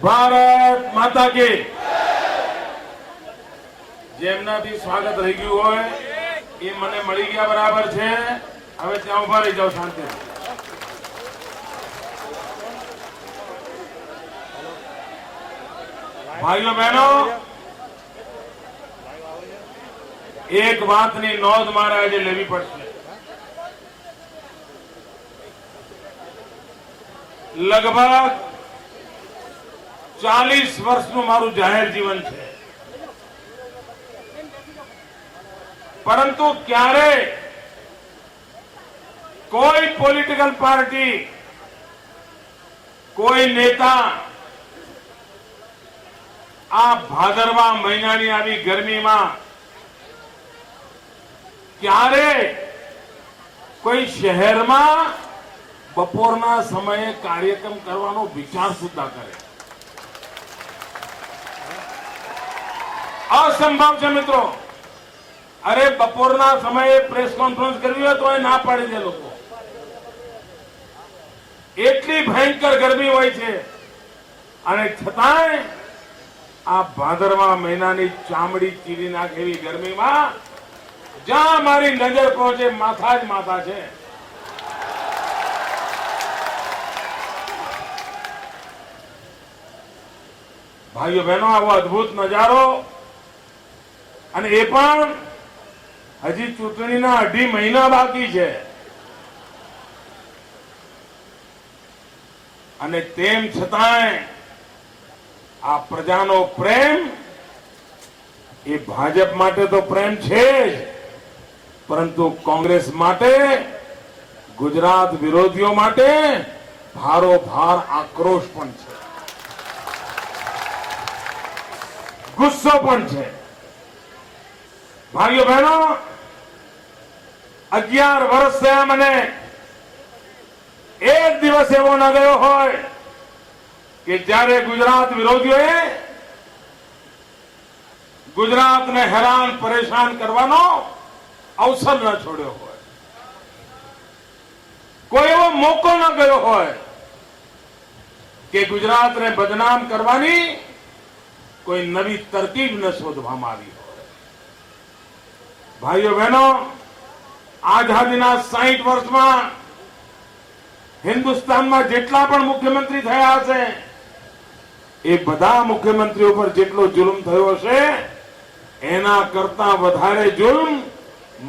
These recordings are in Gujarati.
ભારત માતા કી જેમનાથી સ્વાગત રહી ગયું હોય એ મને મળી ગયા બરાબર છે. હવે ત્યાં ઉભા રહી જાઓ શાંતિથી. ભાઈઓ બહેનો, એક વાતની નોંધ મારે આજે લેવી પડશે. લગભગ 40 વર્ષનું મારું જાહેર જીવન છે, પરંતુ ક્યારે કોઈ પોલિટિકલ પાર્ટી, કોઈ નેતા આ ભાદરવા મહિનાની આવી ગરમીમાં ક્યારે કોઈ શહેરમાં બપોરના સમયે કાર્યક્રમ કરવાનો વિચાર સુદ્ધા કરે? અસંભવ છે મિત્રો. અરે બપોરના સમયે પ્રેસ કોન્ફરન્સ કરવી હોય તો એ ના પાડી દે લોકો. એટલી ભયંકર ગરમી હોય છે, અને છતાંય આ ભાદરવા મહિનાની ચામડી ચીરી નાખે એવી ગરમીમાં જ્યાં મારી નજર પહોંચે માથા જ માથા છે. ભાઈઓ બહેનો, આવો અદભુત નજારો, અને એ પણ હજી ચૂંટણીના 2.5 મહિના બાકી છે, અને તેમ છતાંય આ પ્રજાનો પ્રેમ એ ભાજપ માટે તો પ્રેમ છે જ, પરંતુ કોંગ્રેસ માટે, ગુજરાત વિરોધીઓ માટે ભારોભાર આક્રોશ પણ છે, ગુસ્સો પણ છે. ભાઈઓ બહેનો, 11 વર્ષ થયા મને એક દિવસ એવો ન ગયો હોય કે જ્યારે ગુજરાત વિરોધીઓએ ગુજરાતને હેરાન પરેશાન કરવાનો અવસર ન છોડ્યો હોય, કોઈ એવો મોકો ન ગયો હોય કે ગુજરાતને બદનામ કરવાની કોઈ નવી તરકીબ ન શોધવામાં આવી હોય. ભાઈઓ બહેનો, આઝાદીના 60 વર્ષમાં હિન્દુસ્તાનમાં જેટલા પણ મુખ્યમંત્રી થયા હશે, એ બધા મુખ્યમંત્રીઓ પર જેટલો જુલ્મ થયો હશે એના કરતા વધારે જુલ્મ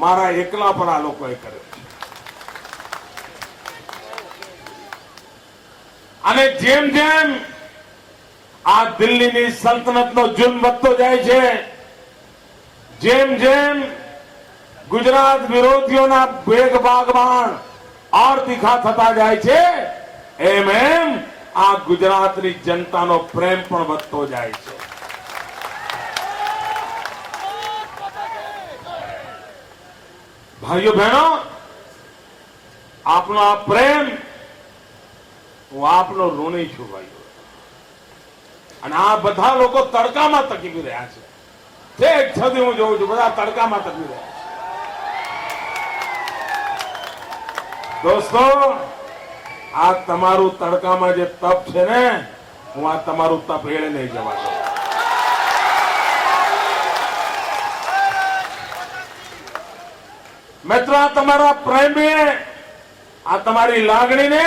મારા એકલા પર આ લોકોએ કર્યો છે. અને જેમ જેમ આ દિલ્હીની સલ્તનતનો જુલ્મ વધતો જાય છે, જેમ જેમ ગુજરાત વિરોધીઓના બેગબાગબાણ ઓર તીખા થતા જાય છે, એમ એમ આ ગુજરાતની જનતાનો પ્રેમ પણ વધતો જાય છે. ભાઈઓ બહેનો, આપનો આ પ્રેમ, હું આપનો ઋણી છું ભાઈઓ. અને આ બધા લોકો તડકામાં તકી રહ્યા છે. ઠેક છદી હું જોઉં છું, બધા તડકામાં તકી રહ્યા છે. દોસ્તો, આ તમારું તડકામાં જે તપ છે ને, હું આ તમારું તપ એળે નહીં જવા દઉં. મિત્રો, આ તમારા પ્રેમે, આ તમારી લાગણીને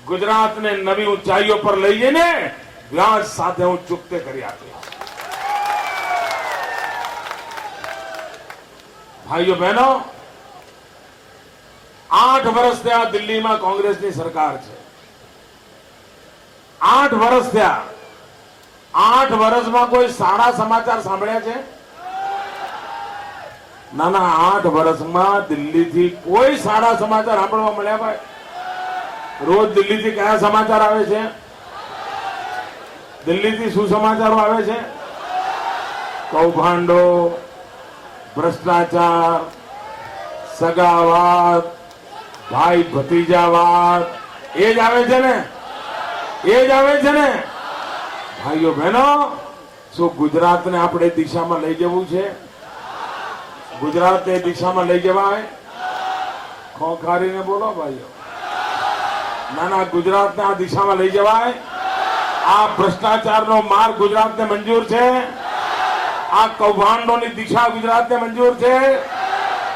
ગુજરાતને નવી ઊંચાઈઓ પર લઈ જઈને વ્યાજ સાથે હું ચૂકતે કરી આપીશ. ભાઈઓ બહેનો, 8 વર્ષ થયા દિલ્હીમાં કોંગ્રેસની સરકાર છે. 8 વર્ષ થયા. 8 વર્ષમાં કોઈ સારા સમાચાર સાંભળ્યા છે? ના ના, 8 વર્ષમાં દિલ્હીથી કોઈ સારા સમાચાર સાંભળવા મળ્યા? ભાઈ, રોજ દિલ્હીથી કયા સમાચાર આવે છે? દિલ્હીથી શું સમાચારો આવે છે? કૌભાંડો, ભ્રષ્ટાચાર, સગાવાદ, ભાઈ ભતીજાવાદ, એ જ આવે છે ને? એ જ આવે છે ને? ભાઈઓ બહેનો, શું ગુજરાતને આપણે દિશામાં લઈ જવું છે? ગુજરાતને દિશામાં લઈ જવાય? ખોખારીને બોલો ભાઈઓ. ના ના, ગુજરાતને આ દિશામાં લઈ જવાય? આ ભ્રષ્ટાચારનો માર્ગ ગુજરાતને મંજૂર છે? આ કૌભાંડોની દિશા ગુજરાતને મંજૂર છે?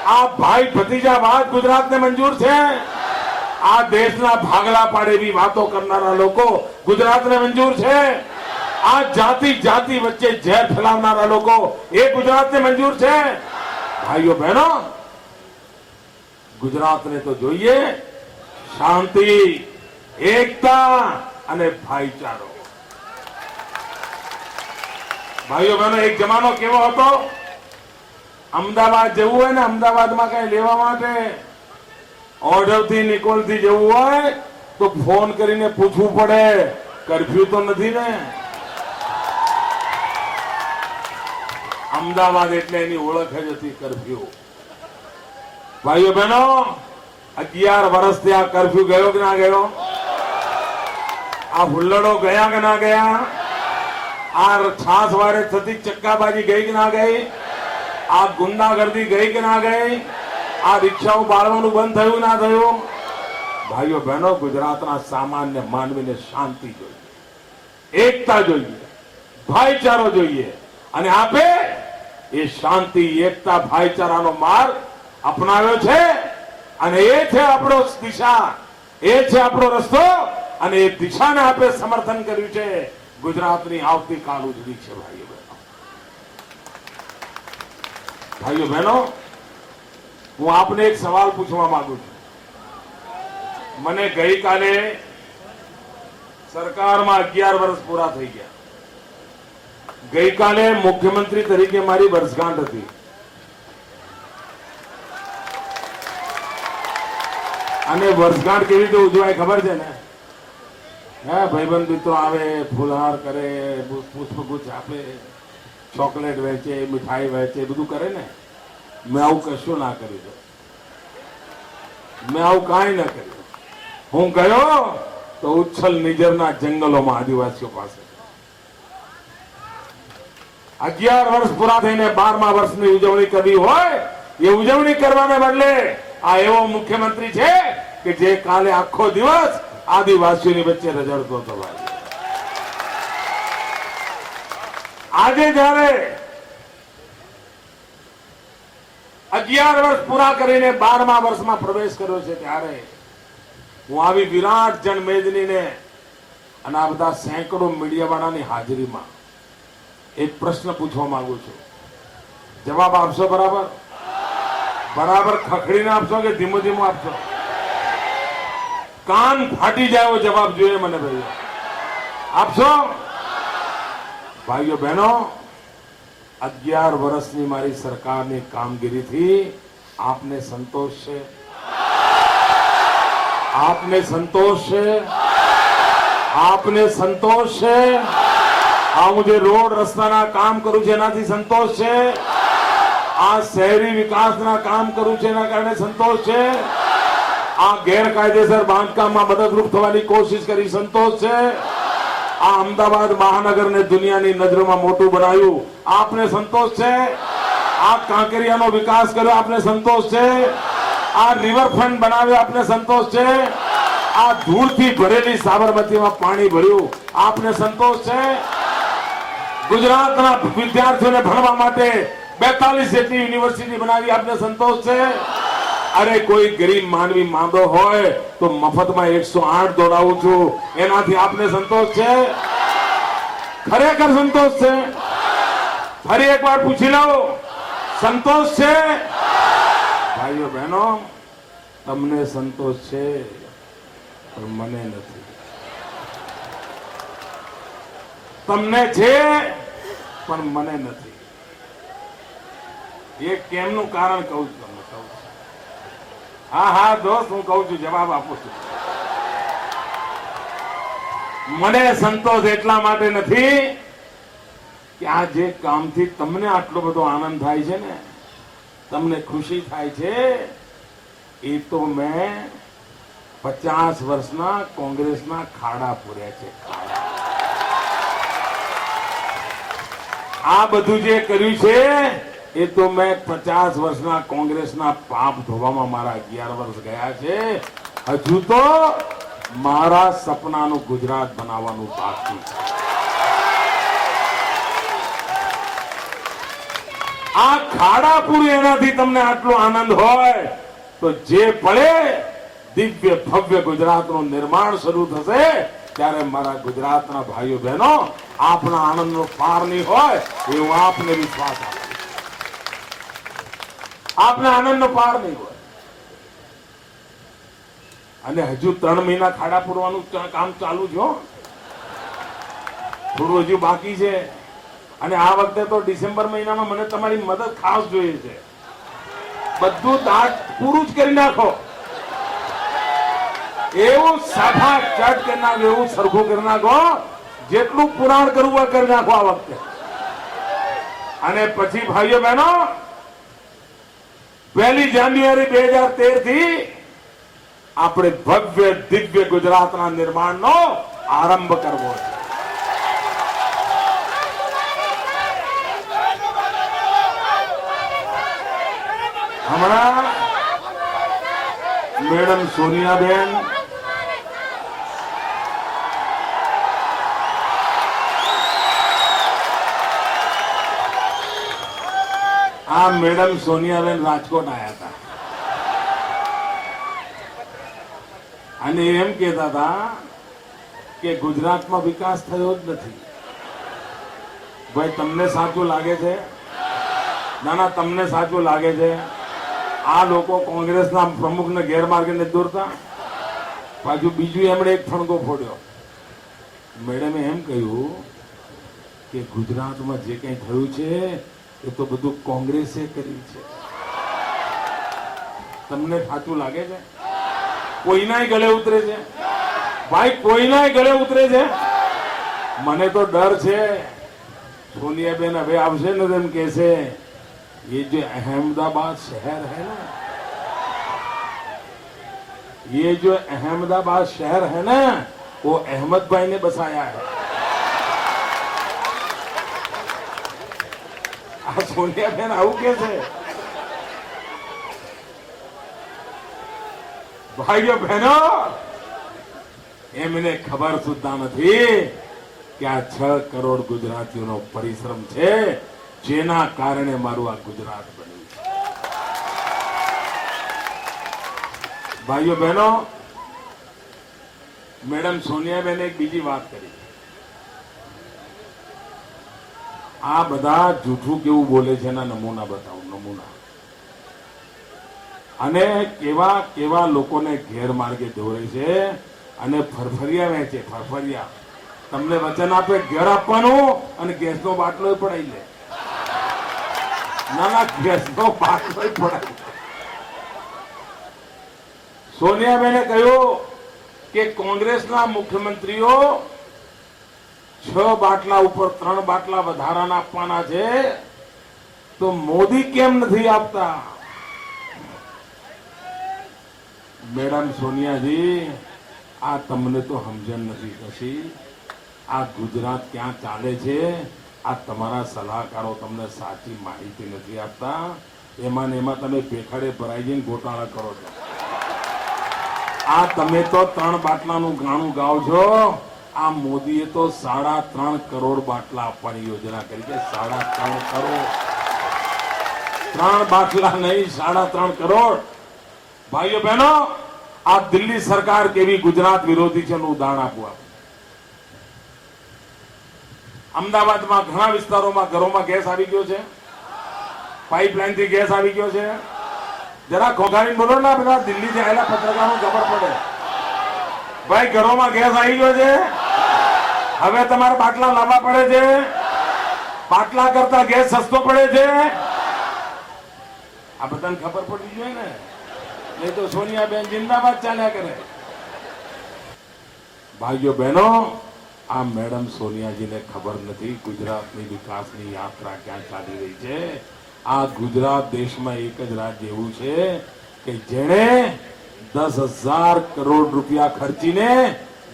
આ ભાઈ ભતીજાવાદ ગુજરાતને મંજૂર છે? આ દેશના ભાગલા પાડે એવી વાતો કરનારા લોકો ગુજરાતને મંજૂર છે? આ જાતિ જાતિ વચ્ચે ઝેર ફેલાવનારા લોકો એ ગુજરાતને મંજૂર છે? ભાઈઓ બહેનો, ગુજરાતને તો જોઈએ શાંતિ, એકતા અને ભાઈચારો. ભાઈઓ બહેનો, એક જમાનો કેવો હતો? અમદાવાદ જવું હોય ને, અમદાવાદમાં કઈ લેવા માટે ઓર્ડરથી નિકોલથી જવું હોય તો ફોન કરીને પૂછવું પડે, કર્ફ્યુ તો નથી ને? અમદાવાદ એટલે એની ઓળખ જ હતી કર્ફ્યુ. ભાઈઓ બહેનો, 11 વર્ષથી આ કર્ફ્યુ ગયો કે ના ગયો? આ હુલ્લડો ગયા કે ના ગયા? આ છાસ વારે થતી ચક્કાબાજી ગઈ કે ના ગઈ? આ ગુંડાગર્દી ગઈ કે ના ગઈ? આ રિક્ષાઓ બાળવાનું બંધ થયું ના થયું? ભાઈઓ બહેનો, ગુજરાતના સામાન્ય માનવીને શાંતિ જોઈએ, એકતા જોઈએ, ભાઈચારો જોઈએ, અને આપે એ શાંતિ, એકતા, ભાઈચારાનો માર્ગ અપનાવ્યો છે. અને એ છે આપણો દિશા, એ છે આપણો રસ્તો, અને એ દિશાને આપણે સમર્થન કર્યું છે. ગુજરાતની આવતીકાલ ઉજળી છે. ભાઈઓ બહેનો, હું આપને એક સવાલ પૂછવા માંગુ છું. મને ગઈકાલે સરકારમાં 11 વર્ષ પૂરા થઈ ગયા. ગઈકાલે મુખ્યમંત્રી તરીકે મારી વર્ષગાંઠ હતી. અને વર્ષગાંઠ કેવી રીતે ઉજવાય ખબર છે ને? હે, ભાઈબંધ મિત્રો આવે, ફૂલહાર કરે, પુષ્પગુચ્છ આપે, ચોકલેટ વેચે, મીઠાઈ વેચે, બધું કરે ને. મેં આવું કશું ના કર્યું. મેં આવું કાંઈ ના કર્યું. હું ગયો તો ઉચ્છલ નિજરના જંગલોમાં આદિવાસીઓ પાસે 11 વર્ષ પૂરા થઈને 12મા વર્ષની ઉજવણી કરવી હોય, એ ઉજવણી કરવાને બદલે આ એવો મુખ્યમંત્રી છે કે જે કાલે આખો દિવસ આદિવાસીઓની વચ્ચે રઝળતો હતો. આજે જયારે 11 વર્ષ પૂરા કરીને 12મા વર્ષમાં પ્રવેશ કર્યો છે, ત્યારે હું આવી વિરાટ જનમેદનીને અને આ બધા સેંકડો મીડિયાવાળાની હાજરીમાં એક પ્રશ્ન પૂછવા માંગુ છું. જવાબ આપશો? બરાબર બરાબર ખખડીને આપશો કે ધીમો ધીમો આપશો? કાન ફાટી જાય એવો જવાબ જોઈએ મને. ભાઈઓ આપશો? ભાઈઓ બહેનો, 11 વર્ષની મારી સરકારની કામગીરીથી આપને સંતોષ છે? આપને સંતોષ છે? આપને સંતોષ છે? હું જે રોડ રસ્તાના કામ કરું છું એનાથી સંતોષ છે? આ શહેરી વિકાસના કામ કરું છું એના કારણે સંતોષ છે? આ ગેરકાયદેસર બાંધકામમાં મદદરૂપ થવાની કોશિશ કરી સંતોષ છે? આ અમદાવાદ મહાનગરને દુનિયાની નજરોમાં મોટું બનાવ્યું, આપને સંતોષ છે? આ કાંકરિયાનો વિકાસ કર્યો, આપને સંતોષ છે? આ રિવરફ્રન્ટ બનાવ્યો, આપને સંતોષ છે? આ ધૂળથી ભરેલી સાબરમતીમાં પાણી ભર્યું, આપને સંતોષ છે? ગુજરાતના વિદ્યાર્થીઓને ભણવા માટે 42 જેટલી યુનિવર્સિટી બનાવી, આપને સંતોષ છે? અરે કોઈ ગરીબ માનવી માંદો હોય તો મફતમાં 108 દોડાવું છું, એનાથી આપને સંતોષ છે? ખરેખર સંતોષ છે? ફરી એકવાર પૂછી લો, સંતોષ છે? ભાઈઓ બહેનો, તમને સંતોષ છે પણ મને નથી. તમને છે પણ મને નથી. એ કેમનું કારણ કહું છું તમને. હા દોસ્ત, હું કહું છું, જવાબ આપું છું. મને સંતોષ એટલા માટે નથી કે આ જે કામથી તમને આટલો બધો આનંદ થાય છે ને, તમને ખુશી થાય છે, એ તો મેં 50 વર્ષના કોંગ્રેસના ખાડા પૂર્યા છે. આ બધું જે કર્યું છે એ તો મેં 50 વર્ષના કોંગ્રેસના પાપ ધોવામાં મારા 11 વર્ષ ગયા છે. હજુ તો મારા સપનાનું ગુજરાત બનાવવાનું બાકી છે. આ ખાડાપુર એનાથી તમને આટલો આનંદ હોય તો જે પળે દિવ્ય ભવ્ય ગુજરાતનું નિર્માણ શરૂ થશે ત્યારે મારા ગુજરાતના ભાઈઓ બહેનો આપના આનંદનો પાર નહીં હોય એવું આપને વિશ્વાસ આપે. આપને આનંદનો પાર નહીં હોય. અને હજુ 3 મહિના ખાડા પૂરવાનું કામ ચાલુ છે. થોડું હજુ બાકી છે. અને આ વખતે તો ડિસેમ્બર મહિનામાં મને તમારી મદદ ખાસ જોઈએ છે. બધું દાટ પૂરું જ કરી નાખો. એવું સાફા ચટ કરી નાખો, એવું સરખું કરી નાખો, જેટલું પુરાણ કરવું હોય કરી નાખો આ વખતે. અને પછી ભાઈઓ બહેનો 1 જાન્યુઆરી 2013 થી આપણે ભવ્ય દિવ્ય ગુજરાતના નિર્માણનો આરંભ કરવો છે. હમણાં મેડમ સોનિયાબેન રાજકોટ આવ્યા હતા અને એમ કહેતા હતા કે ગુજરાતમાં વિકાસ થયો જ નથી. ભાઈ તમને સાચું લાગે છે? ના, તમને સાચું લાગે છે? આ લોકો કોંગ્રેસના પ્રમુખને ગેરમાર્ગે નથી દોરતા. પાછું બીજું એમણે એક ફણગો ફોડ્યો. મેડમે એમ કહ્યું કે ગુજરાતમાં જે કંઈ થયું છે એ તો બધું કોંગ્રેસે કર્યું છે. તમને સાચું લાગે છે? કોઈનાય ગળે ઉતરે છે? ભાઈ કોઈનાય ગળે ઉતરે છે? મને તો ડર છે સોનિયાબેન હવે આવશે ને તેમ કહેશે ये जो अहमदाबाद शहर है ना, ये जो अहमदाबाद शहर है ना, वो अहमद भाई ने बसाया है. आ सोनिया बहन आવું કે છે? ભાઈઓ બહેનો એમને ખબર સુદ્ધા નથી કે આ 6 કરોડ ગુજરાતીઓનો પરિશ્રમ છે જેના કારણે મારું આ ગુજરાત બન્યું છે. ભાઈઓ બહેનો, મેડમ સોનિયાબેને એક બીજી વાત કરી. આ બધા જૂઠું કેવું બોલે છે એના નમૂના બતાવું. નમૂના અને કેવા કેવા લોકોને ગેરમાર્ગે દોરે છે અને ફરફરિયા વેચે. ફરફરિયા તમને વચન આપે ઘેર આપવાનું અને ગેસનો બાટલો પડાવી લે. ના, ગેસનો બાટલો પડાવી. સોનિયાબેને કહ્યું કે કોંગ્રેસના મુખ્યમંત્રીઓ 6 બાટલા ઉપર 3 બાટલા વધારાના આપવાના છે તો મોદી કેમ નથી આપતા? મેડમ સોનિયાજી, આ તમને તો સમજણ નથી થતી. આ ગુજરાત ક્યાં ચાલે છે આ તમારા સલાહકારો તમને સાચી માહિતી નથી આપતા. એમાં ને એમાં તમે ભેખાડે ભરાઈ જઈને ગોટાળા કરો છો. આ તમે તો 3 બાટલાનું ગાણું ગાઓ છો. આ મોદીએ તો 3.5 કરોડ બાટલા આપવાની યોજના કરી છે. 3.5 કરોડ. 3 બાટલા નહીં, 3.5 કરોડ. ભાઈઓ બહેનો, આ દિલ્હી સરકાર કેવી ગુજરાત વિરોધી છે એનું ઉદાહરણ આપવું. અમદાવાદમાં ઘણા વિસ્તારોમાં ઘરોમાં ગેસ આવી ગયો છે. પાઇપલાઇન થી ગેસ આવી ગયો છે. જરા ખોખારીને બોલો ને, બધા દિલ્હીથી આવેલા પત્રકારો ખબર પડે. ભાઈ ઘરોમાં ગેસ આવી ગયો છે. હવે તમારે બાટલા લાવવા પડે છે. બાટલા કરતા ગેસ સસ્તો પડે છે. આ બધાને ખબર પડવી જોઈએ ને. નહીં તો સોનિયાબેન જિંદાબાદ ચાલ્યા કરે. ભાઈઓ બહેનો, આ મેડમ સોનિયાજીને ખબર નથી ગુજરાતની વિકાસની યાત્રા ક્યાં ચાલી રહી છે. આ ગુજરાત દેશમાં એક જ રાજ્ય એવું છે કે જેણે 10,000 કરોડ રૂપિયા ખર્ચીને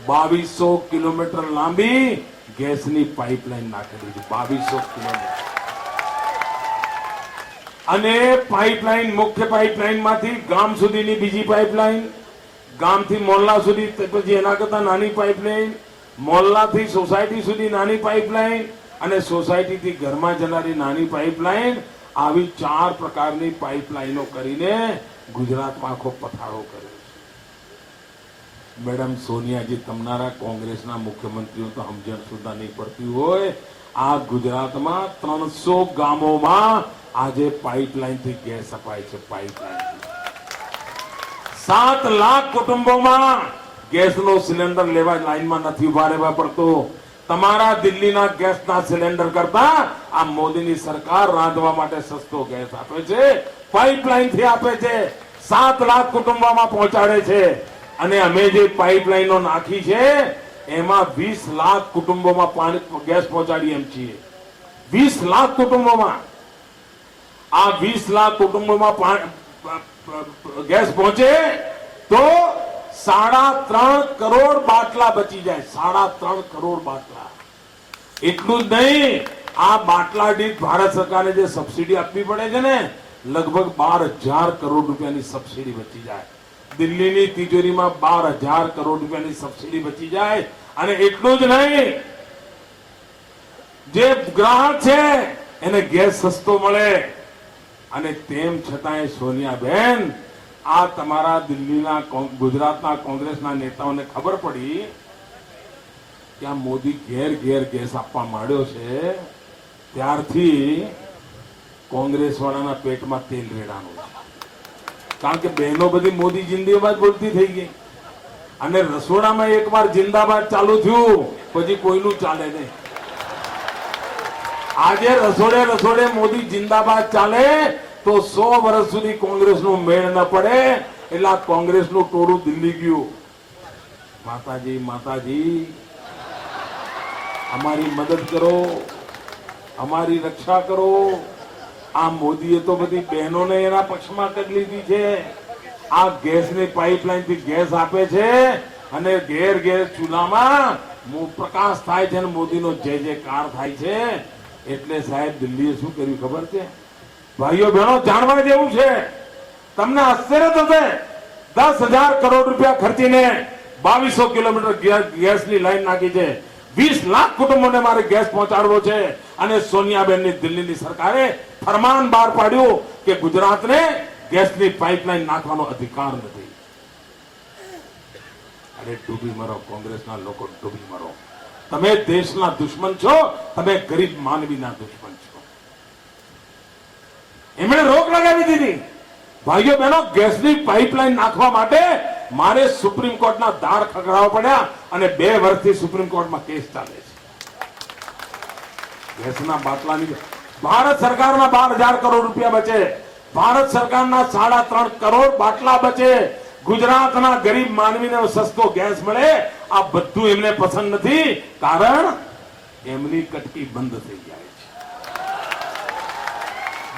2200 કિલોમીટર લાંબી ગેસની પાઇપલાઇન નાખેલી છે. 2200 કિલોમીટર. અને પાઇપલાઇન, મુખ્ય પાઇપલાઇન માંથી ગામ સુધીની બીજી પાઇપલાઇન, ગામથી મોહલ્લા સુધી, પછી એના કરતા નાની પાઇપલાઇન, મોહલ્લાથી સોસાયટી સુધી નાની પાઇપલાઇન અને સોસાયટીથી ઘરમાં જનારી નાની પાઇપલાઇન, આવી 4 પ્રકારની પાઇપલાઇનો કરીને ગુજરાતમાં આખો પથારો કર્યો છે. મેડમ સોનિયાજી, તમારા કોંગ્રેસના મુખ્યમંત્રીઓ તો સમજણ સુધા નહીં પડતી હોય. આ ગુજરાતમાં 300 ગામોમાં આજે પાઇપલાઇનથી ગેસ અપાય છે. પાઇપલાઇનથી 7 લાખ કુટુંબોમાં ગેસનો સિલિન્ડર લેવા લાઈનમાં નથી ઉભા રહેવા પડતો. તમારા દિલ્હીના ગેસના સિલિન્ડર કરતા આ મોદીની સરકાર રાંધવા માટે સસ્તો ગેસ આપે છે, પાઇપલાઇનથી આપે છે, 7 લાખ કુટુંબોમાં પહોંચાડે છે. અને અમે જે પાઇપલાઇનો નાખી છે એમાં 20 લાખ કુટુંબોમાં પાણી ગેસ પહોંચાડીએ એમ છીએ. 20 લાખ કુટુંબોમાં, આ 20 લાખ કુટુંબોમાં ગેસ પહોંચે તો 3.5 કરોડ બાટલા બચી જાય. 3.5 કરોડ બાટલા. એટલું જ નહીં, આ બાટલા દીઠ ભારત સરકારને જે સબસિડી આપવી પડે છે ને, લગભગ 12,000 કરોડ રૂપિયાની સબસિડી બચી જાય. દિલ્હીની તિજોરીમાં 12,000 કરોડ રૂપિયાની સબસિડી બચી જાય. અને એટલું જ નહીં, જે ગ્રાહક છે એને ગેસ સસ્તો મળે. અને તેમ છતાંય સોનિયાબેન, આ તમારા દિલ્હીના ગુજરાતના કોંગ્રેસના નેતાઓને ખબર પડી કે આ મોદી ઘેર ઘેર ગેસ આપવા માંડ્યો છે, ત્યારથી કોંગ્રેસ વાળાના પેટમાં તેલ રેડાનું છે. કારણ કે બહેનો બધી મોદી જિંદાબાદ બોલતી થઈ ગઈ. અને રસોડામાં એકવાર જિંદાબાદ ચાલુ થયું પછી કોઈનું ચાલે નહીં. આજે રસોડે રસોડે મોદી જિંદાબાદ ચાલે તો 100 વર્ષ સુધી કોંગ્રેસનો મેળ ન પડે. એટલે આ કોંગ્રેસનું ટોળું દિલ્હી ગયું. માતાજી, માતાજી, અમારી મદદ કરો, અમારી રક્ષા કરો. આ મોદીએ તો બધી બહેનોને એના પક્ષમાં કરી લીધી છે. આ ગેસની પાઇપલાઇનથી ગેસ આપે છે અને ઘેર ઘેર ચૂલામાં પ્રકાશ થાય છે અને મોદીનો જય જયકાર થાય છે. એટલે સાહેબ, દિલ્હીએ શું કર્યું ખબર છે? ભાઈઓ બહેનો, જાણવા જેવું છે. તમને આશ્ચર્ય થશે, 10,000 કરોડ રૂપિયા ખર્ચીને 2200 કિલોમીટર ગેસની લાઈન નાખી છે. 20 લાખ કુટુંબોને મારે ગેસ પહોંચાડવો છે. અને સોનિયાબેનની દિલ્હીની સરકારે ફરમાન બહાર પાડ્યું કે ગુજરાતને ગેસની પાઇપલાઇન નાખવાનો અધિકાર નથી. અરે ડૂબી મરો કોંગ્રેસના લોકો, ડૂબી મરો. તમે દેશના દુશ્મન છો, તમે ગરીબ માનવીના દુશ્મન છો. એમણે રોક લગાવી દીધી. ભાઈઓ બહેનો, ગેસની પાઇપલાઇન નાખવા માટે મારે સુપ્રીમ કોર્ટના દાર ખખડાવવા પડ્યા અને 2 વર્ષથી સુપ્રીમ કોર્ટમાં કેસ ચાલે છે. ગેસના બાટલાની ભારત સરકારના 12,000 કરોડ રૂપિયા બચે. ભારત સરકારના 3.5 કરોડ બાટલા બચે. ગુજરાતના ગરીબ માનવીને સસ્તો ગેસ મળે. આ બધું એમને પસંદ નથી, કારણ એમની કટકી બંધ થઈ જાય છે.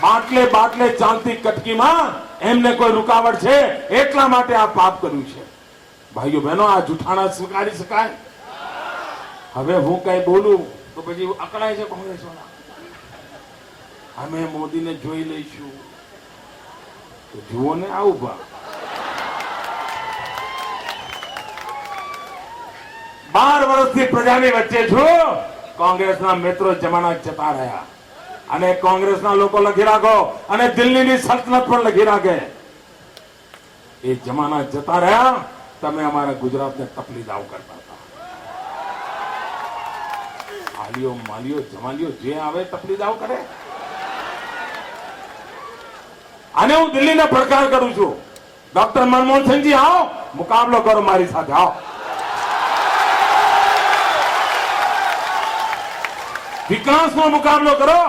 બાટલે બાટલે ચાલતી કટકીમાં એમને કોઈ રૂકાવટ છે, એટલા માટે આ પાપ કર્યું છે. ભાઈઓ બહેનો, આ જૂઠાણા સ્વીકારી શકાય? હવે હું કઈ બોલું તો પછી અકળાય છે કોંગ્રેસ વાળા. અમે મોદીને જોઈ લઈશું. તો જુઓ ને, આ ઉભા 12 વર્ષથી પ્રજાની વચ્ચે છું. કોંગ્રેસના મિત્રો જમાના જતા રહ્યા. અને કોંગ્રેસના લોકો લખી રાખો, અને દિલ્હીની સલ્તનત પણ લખી રાખે, એ જમાના જતા રહ્યા. તમે અમારા ગુજરાતને તકલીફ દાવ કરતા હતા. આલિયો માલિયો જમાલિયો જે આવે તકલીફ દાવ કરે. અને હું દિલ્હીને પડકાર કરું છું, ડોક્ટર મનમોહન સિંહજી, આવો મુકાબલો કરો મારી સાથે. આવો, વિકાસનો મુકાબલો કરો.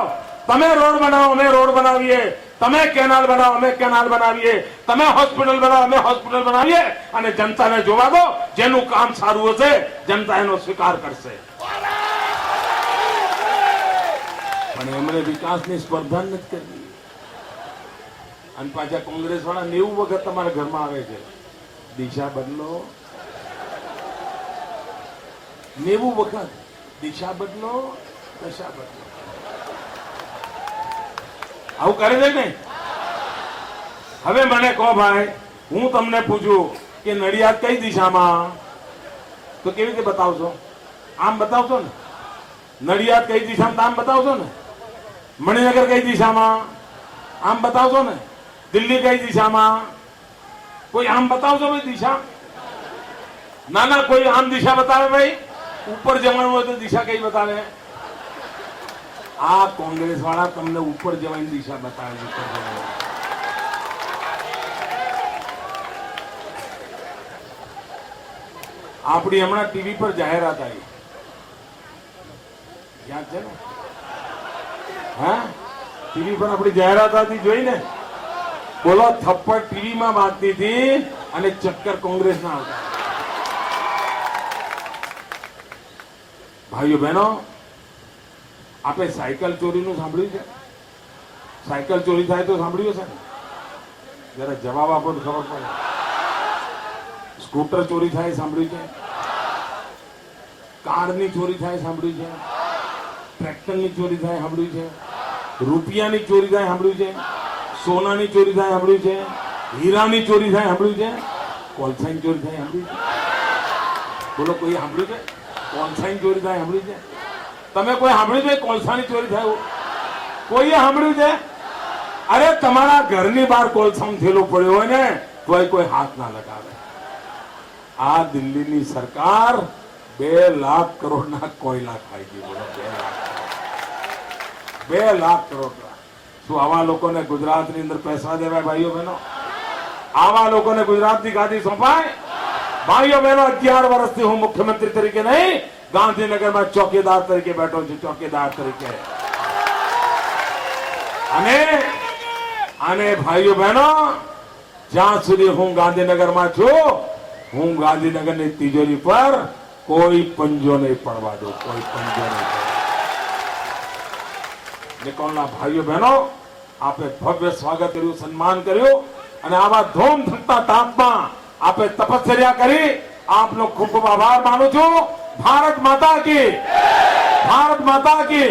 તમે રોડ બનાવો, અમે રોડ બનાવીએ. તમે કેનાલ બનાવો, અમે કેનાલ બનાવીએ. તમે હોસ્પિટલ બનાવો, અમે હોસ્પિટલ બનાવીએ. અને જનતાને જોવા દો, જેનું કામ સારું હશે જનતા એનો સ્વીકાર કરશે. પણ એમણે વિકાસની સ્પર્ધા નથી કરવી. અને પાછા કોંગ્રેસ વાળા 90 વખત તમારા ઘરમાં આવે છે, દિશા બદલો. 90 વખત દિશા બદલો, દશા બદલો. આવું કરે છે ને? હવે મને કહો ભાઈ, હું તમને પૂછું, કે નડિયાદ કઈ દિશામાં, તો કેવી રીતે બતાવશો? આમ બતાવશો ને. નડિયાદ કઈ દિશામાં, આમ બતાવશો ને. મણિનગર કઈ દિશામાં, આમ બતાવશો ને. દિલ્હી કઈ દિશામાં, કોઈ આમ બતાવશો ભાઈ દિશા? ના ના, કોઈ આમ દિશા બતાવે ભાઈ. ઉપર જવાનું હોય તો દિશા કઈ બતાવે? આ કોંગ્રેસ વાળા તમને ઉપર જવાની દિશા બતાવે છે. આપણી હમણાં ટીવી પર જાહેરાત આવી, યાદ છે ને? હા, ટીવી પર આપણી જાહેરાત હતી, જોઈ ને? બોલો, થપ્પડ ટીવીમાં વાગતી હતી અને ચક્કર કોંગ્રેસના આવતા. ભાઈઓ બહેનો, આપણે સાયકલ ચોરીનું સાંભળ્યું છે? સાયકલ ચોરી થાય તો સાંભળ્યું છે ને? જરા જવાબ આપો તો ખબર પડે. સ્કૂટર ચોરી થાય સાંભળ્યું છે? કારની ચોરી થાય સાંભળ્યું છે? ટ્રેક્ટરની ચોરી થાય સાંભળ્યું છે? રૂપિયાની ચોરી થાય સાંભળ્યું છે? સોનાની ચોરી થાય સાંભળ્યું છે? હીરાની ચોરી થાય સાંભળ્યું છે? કોલસાની ચોરી થાય સાંભળ્યું છે? બોલો, કોઈ સાંભળ્યું છે? કોલસાની ચોરી થાય સાંભળ્યું છે? તમે કોઈ સાંભળ્યું છે કોલસાની ચોરી થાય? કોઈએ સાંભળ્યું છે? અરે, તમારા ઘરની બહાર કોલસાનો થેલો પડ્યો હોય ને તોય કોઈ હાથ ના લગાવે. આ દિલ્હીની સરકાર 2 લાખ કરોડના કોયલા ખાઈ ગઈ. બોલો, 2 લાખ કરોડ. શું આવા લોકોને ગુજરાતની અંદર પૈસા દેવાય? ભાઈઓ બહેનો, આવા લોકોને ગુજરાતની ગાદી સોંપાય? ભાઈઓ બહેનો, 11 વર્ષથી હું મુખ્યમંત્રી તરીકે નહીં, ગાંધીનગરમાં ચોકીદાર તરીકે બેઠો છું. ચોકીદાર તરીકે. અને ભાઈઓ બહેનો, જ્યાં સુધી હું ગાંધીનગરમાં છું, હું ગાંધીનગરની તિજોરી પર કોઈ પંજો નહીં પડવા દો. કોઈ પંજો નહીં. નિકોલના ભાઈઓ બહેનો, આપે ભવ્ય સ્વાગત કર્યું, સન્માન કર્યું, અને આવા ધૂમ ધકતા તાપમાં આપે તપશ્ચર્યા કરી. આપનો ખૂબ ખૂબ આભાર માનું છું. ભારત માતા કી, ભારત માતા કી.